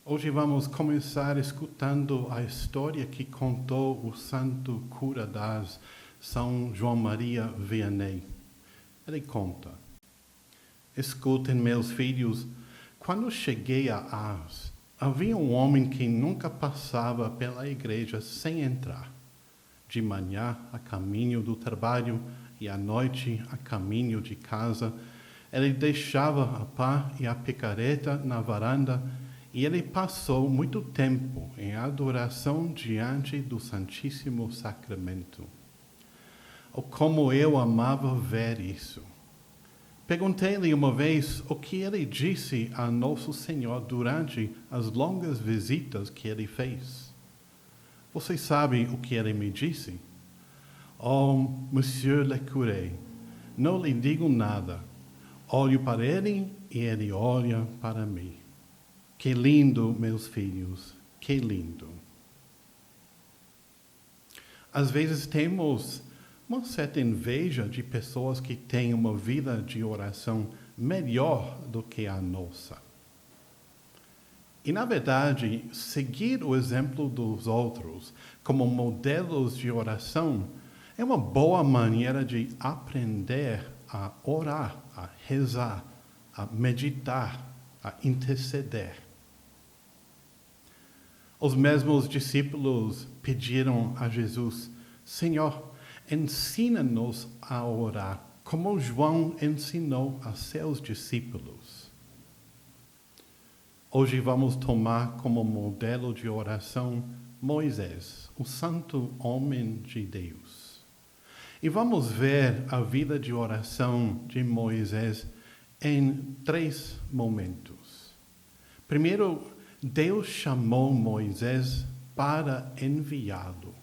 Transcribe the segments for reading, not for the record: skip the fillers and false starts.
Hoje vamos começar escutando a história que contou o santo cura d'Ars, São João Maria Vianney. Ele conta: Escutem, meus filhos, quando cheguei a Ars, havia um homem que nunca passava pela igreja sem entrar. De manhã, a caminho do trabalho, e à noite, a caminho de casa, ele deixava a pá e a picareta na varanda, e ele passou muito tempo em adoração diante do Santíssimo Sacramento. Oh, como eu amava ver isso! Perguntei-lhe uma vez o que ele disse a Nosso Senhor durante as longas visitas que ele fez. Você sabe o que ele me disse? Oh, Monsieur le Curé, não lhe digo nada. Olho para ele e ele olha para mim. Que lindo, meus filhos, que lindo. Às vezes temos uma certa inveja de pessoas que têm uma vida de oração melhor do que a nossa. E, na verdade, seguir o exemplo dos outros como modelos de oração é uma boa maneira de aprender a orar, a rezar, a meditar, a interceder. Os mesmos discípulos pediram a Jesus: Senhor, ensina-nos a orar, como João ensinou a seus discípulos. Hoje vamos tomar como modelo de oração Moisés, o santo homem de Deus. E vamos ver a vida de oração de Moisés em 3 momentos. Primeiro, Deus chamou Moisés para enviá-lo.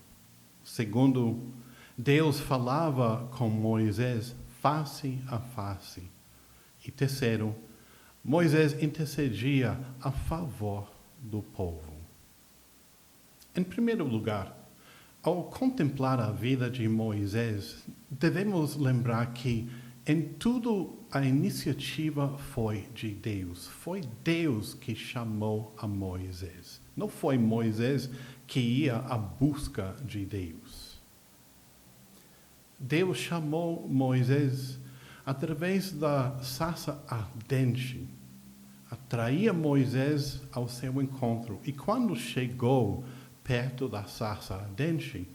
Segundo, Deus falava com Moisés face a face. E terceiro, Moisés intercedia a favor do povo. Em primeiro lugar, ao contemplar a vida de Moisés, devemos lembrar que em tudo a iniciativa foi de Deus. Foi Deus que chamou a Moisés. Não foi Moisés que ia à busca de Deus. Deus chamou Moisés através da sarça ardente. Atraía Moisés ao seu encontro. E quando chegou perto da sarça ardente,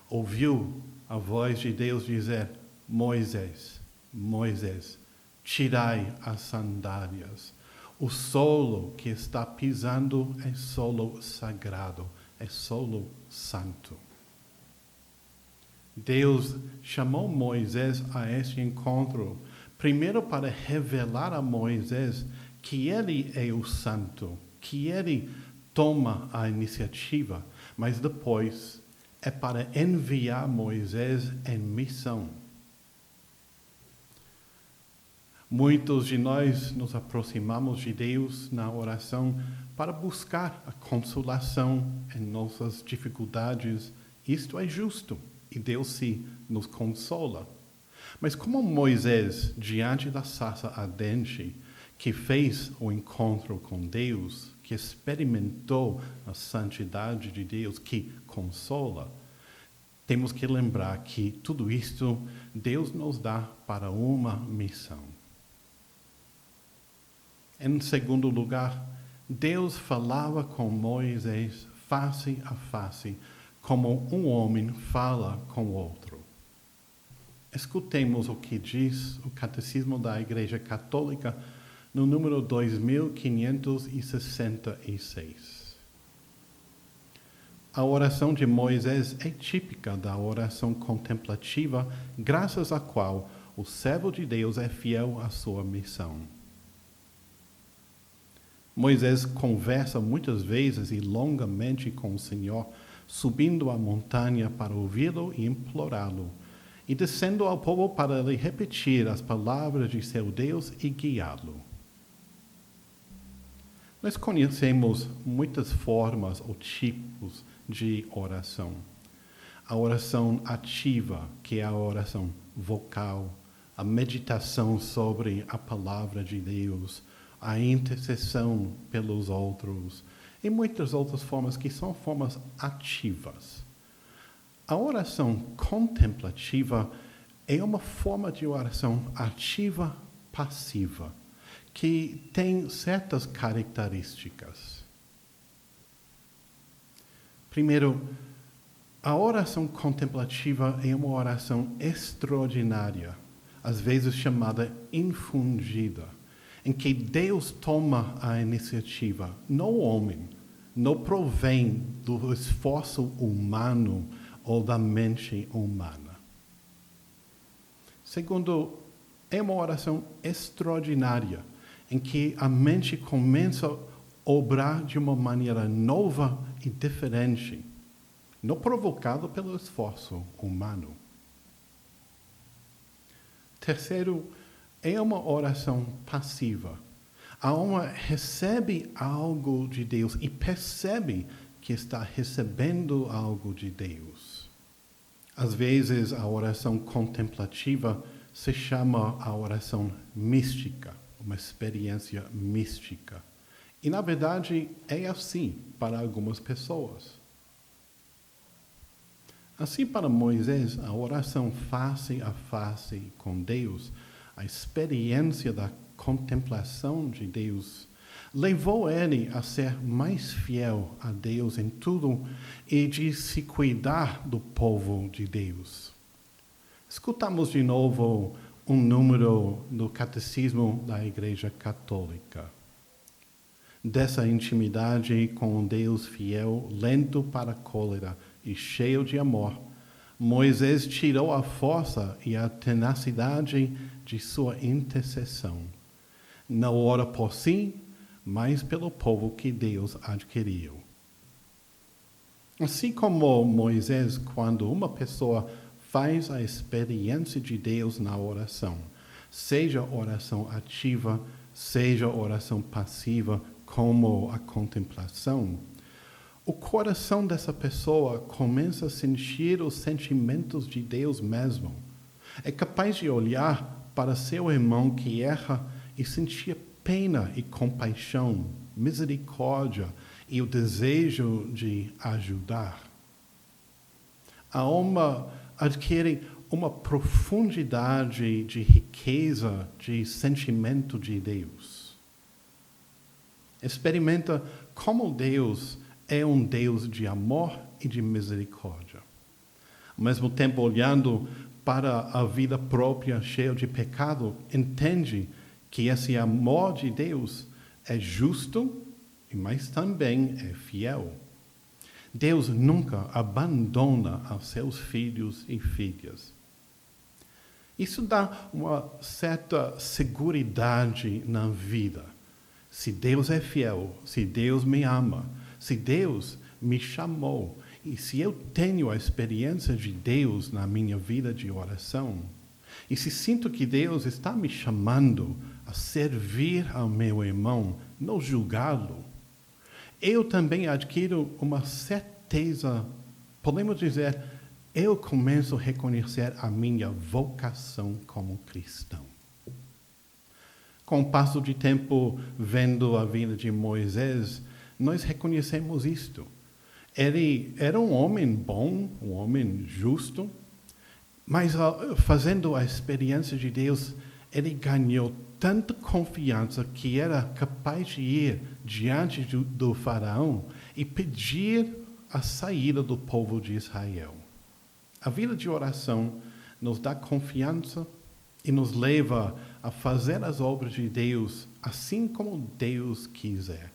ouviu a voz de Deus dizer: Moisés, Moisés, tirai as sandálias. O solo que está pisando é solo sagrado, é solo santo. Deus chamou Moisés a este encontro, primeiro para revelar a Moisés que ele é o santo, que ele toma a iniciativa, mas depois é para enviar Moisés em missão. Muitos de nós nos aproximamos de Deus na oração para buscar a consolação em nossas dificuldades. Isto é justo e Deus se nos consola. Mas como Moisés, diante da sarça ardente, que fez o encontro com Deus, que experimentou a santidade de Deus, que consola, temos que lembrar que tudo isto Deus nos dá para uma missão. Em segundo lugar, Deus falava com Moisés face a face, como um homem fala com o outro. Escutemos o que diz o Catecismo da Igreja Católica no número 2566. A oração de Moisés é típica da oração contemplativa, graças à qual o servo de Deus é fiel à sua missão. Moisés conversa muitas vezes e longamente com o Senhor, subindo a montanha para ouvi-lo e implorá-lo, e descendo ao povo para lhe repetir as palavras de seu Deus e guiá-lo. Nós conhecemos muitas formas ou tipos de oração. A oração ativa, que é a oração vocal, a meditação sobre a palavra de Deus, a intercessão pelos outros e muitas outras formas que são formas ativas. A oração contemplativa é uma forma de oração ativa passiva, que tem certas características. Primeiro, a oração contemplativa é uma oração extraordinária, às vezes chamada infundida, em que Deus toma a iniciativa, não o homem, não provém do esforço humano ou da mente humana. Segundo, é uma oração extraordinária, em que a mente começa a obrar de uma maneira nova e diferente, não provocado pelo esforço humano. Terceiro, é uma oração passiva. A alma recebe algo de Deus e percebe que está recebendo algo de Deus. Às vezes, a oração contemplativa se chama a oração mística, uma experiência mística. E, na verdade, é assim para algumas pessoas. Assim, para Moisés, a oração face a face com Deus, a experiência da contemplação de Deus, levou ele a ser mais fiel a Deus em tudo e de se cuidar do povo de Deus. Escutamos de novo um número do Catecismo da Igreja Católica. Dessa intimidade com um Deus fiel, lento para a cólera e cheio de amor, Moisés tirou a força e a tenacidade de sua intercessão. Não ora por si, mas pelo povo que Deus adquiriu. Assim como Moisés, quando uma pessoa faz a experiência de Deus na oração, seja oração ativa, seja oração passiva, como a contemplação, o coração dessa pessoa começa a sentir os sentimentos de Deus mesmo. É capaz de olhar para seu irmão que erra e sentir pena e compaixão, misericórdia e o desejo de ajudar. A alma adquire uma profundidade de riqueza de sentimento de Deus. Experimenta como Deus é um Deus de amor e de misericórdia. Ao mesmo tempo, olhando para a vida própria cheia de pecado, entende que esse amor de Deus é justo, mas também é fiel. Deus nunca abandona aos seus filhos e filhas. Isso dá uma certa seguridade na vida. Se Deus é fiel, se Deus me ama, se Deus me chamou, e se eu tenho a experiência de Deus na minha vida de oração, e se sinto que Deus está me chamando a servir ao meu irmão, não julgá-lo, eu também adquiro uma certeza, podemos dizer, eu começo a reconhecer a minha vocação como cristão. Com o passo de tempo, vendo a vida de Moisés, nós reconhecemos isto. Ele era um homem bom, um homem justo, mas fazendo a experiência de Deus, ele ganhou tanta confiança que era capaz de ir diante do faraó e pedir a saída do povo de Israel. A vida de oração nos dá confiança e nos leva a fazer as obras de Deus assim como Deus quiser.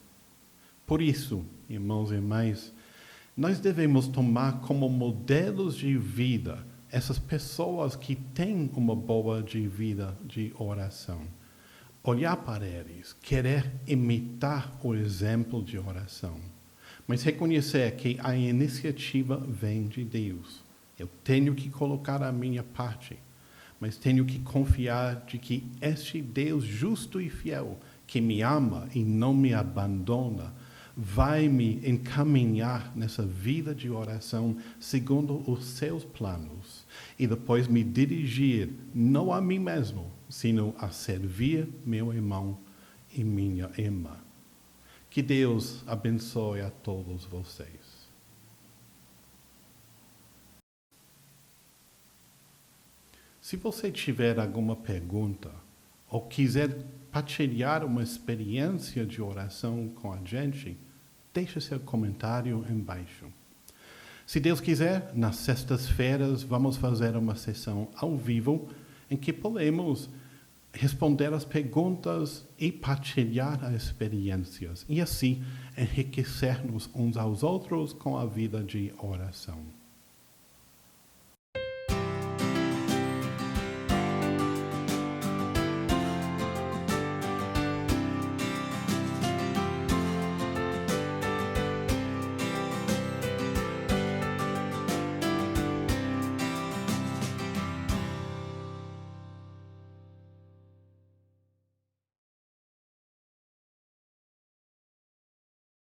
Por isso, irmãos e irmãs, nós devemos tomar como modelos de vida essas pessoas que têm uma boa vida de oração. Olhar para eles, querer imitar o exemplo de oração, mas reconhecer que a iniciativa vem de Deus. Eu tenho que colocar a minha parte, mas tenho que confiar de que este Deus justo e fiel, que me ama e não me abandona, vai me encaminhar nessa vida de oração segundo os seus planos e depois me dirigir não a mim mesmo, sino a servir meu irmão e minha irmã. Que Deus abençoe a todos vocês. Se você tiver alguma pergunta ou quiser partilhar uma experiência de oração com a gente, deixe seu comentário embaixo. Se Deus quiser, nas sextas-feiras vamos fazer uma sessão ao vivo em que podemos responder as perguntas e partilhar as experiências e assim enriquecer-nos uns aos outros com a vida de oração.